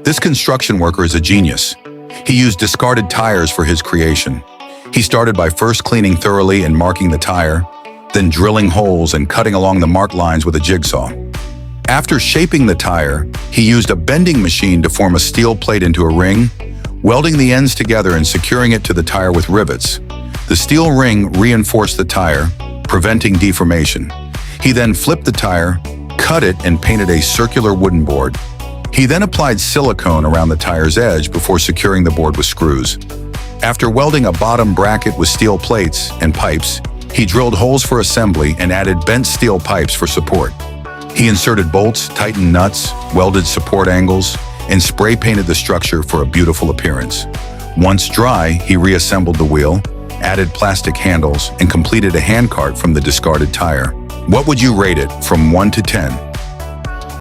This construction worker is a genius. He used discarded tires for his creation. He started by first cleaning thoroughly and marking the tire, then drilling holes and cutting along the marked lines with a jigsaw. After shaping the tire, he used a bending machine to form a steel plate into a ring, welding the ends together and securing it to the tire with rivets. The steel ring reinforced the tire, preventing deformation. He then flipped the tire, cut it, and painted a circular wooden board. He then applied silicone around the tire's edge before securing the board with screws. After welding a bottom bracket with steel plates and pipes, he drilled holes for assembly and added bent steel pipes for support. He inserted bolts, tightened nuts, welded support angles, and spray painted the structure for a beautiful appearance. Once dry, he reassembled the wheel, added plastic handles, and completed a handcart from the discarded tire. What would you rate it from 1 to 10?